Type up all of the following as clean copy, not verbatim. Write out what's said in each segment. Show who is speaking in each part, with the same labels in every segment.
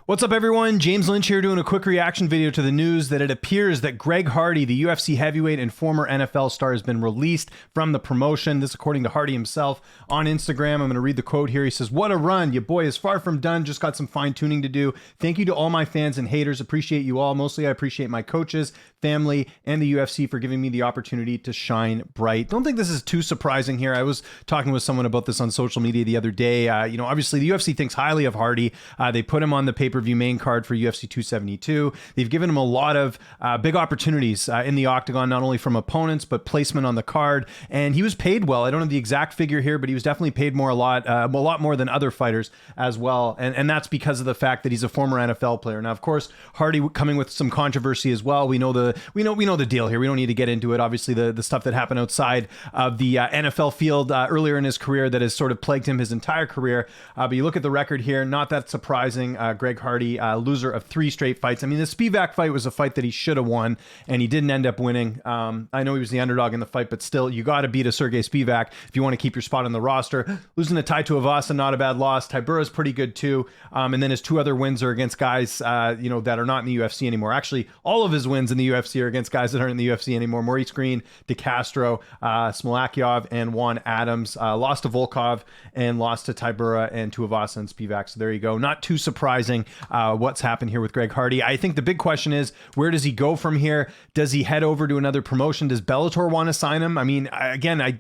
Speaker 1: What's up, everyone? James Lynch here doing a quick reaction video to the news that it appears that Greg Hardy, the UFC heavyweight and former NFL star, has been released from the promotion. This according to Hardy himself on Instagram. I'm going to read the quote here. He says, "What a run. Your boy is far from done. Just got some fine tuning to do. Thank you to all my fans and haters. Appreciate you all. Mostly I appreciate my coaches, family, and the UFC for giving me the opportunity to shine bright." Don't think this is too surprising here. I was talking with someone about this on social media the other day. Obviously the UFC thinks highly of Hardy. They put him on the pay-per-view main card for UFC 272. They've given him a lot of big opportunities in the octagon, not only from opponents, but placement on the card. And he was paid well. I don't know the exact figure here, but he was definitely paid a lot more than other fighters as well. And that's because of the fact that he's a former NFL player. Now, of course, Hardy coming with some controversy as well. We know the deal here. We don't need to get into it. Obviously, the stuff that happened outside of the NFL field earlier in his career that has sort of plagued him his entire career. But you look at the record here, not that surprising. Greg Hardy, loser of 3 straight fights. I mean, the Spivak fight was a fight that he should have won, and he didn't end up winning. I know he was the underdog in the fight, but still, you got to beat a Sergey Spivak if you want to keep your spot on the roster. Losing to Tai Tuivasa, not a bad loss. Tybura's pretty good too. And then his 2 other wins are against guys, that are not in the UFC anymore. Actually, all of his wins in the UFC are against guys that aren't in the UFC anymore. Maurice Green, De Castro, Smolakiov, and Juan Adams. Lost to Volkov and lost to Tybura and Tuivasa and Spivak. So there you go. Not too surprising what's happened here with Greg Hardy. I think the big question is, where does he go from here? Does he head over to another promotion? Does Bellator want to sign him? I mean,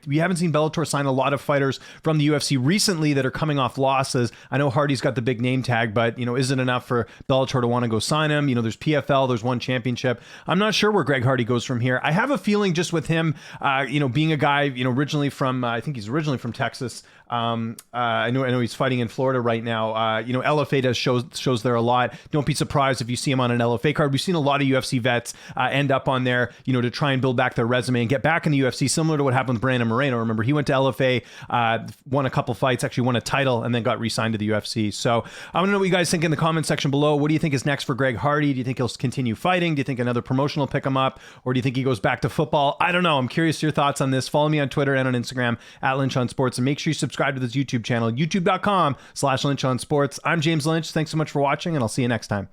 Speaker 1: we haven't seen Bellator sign a lot of fighters from the UFC recently that are coming off losses. I know Hardy's got the big name tag, but is it enough for Bellator to want to go sign him? There's PFL, there's one championship. I'm not sure where Greg Hardy goes from here. I have a feeling just with him, being a guy, originally from, I think he's originally from Texas. I know he's fighting in Florida right now. LFA does shows there a lot. Don't be surprised if you see him on an LFA card. We've seen a lot of UFC vets end up on there, to try and build back their resume and get back in the UFC, similar to what happened with Brandon Moreno. Remember, he went to LFA, won a couple fights, actually won a title, and then got re-signed to the UFC. So I want to know what you guys think in the comment section below. What do you think is next for Greg Hardy? Do you think he'll continue fighting? Do you think another promotion will pick him up? Or do you think he goes back to football? I don't know. I'm curious your thoughts on this. Follow me on Twitter and on Instagram at Lynch on Sports, and make sure you subscribe to this YouTube channel, youtube.com/LynchOnSports. I'm James Lynch. Thanks so much for watching, and I'll see you next time.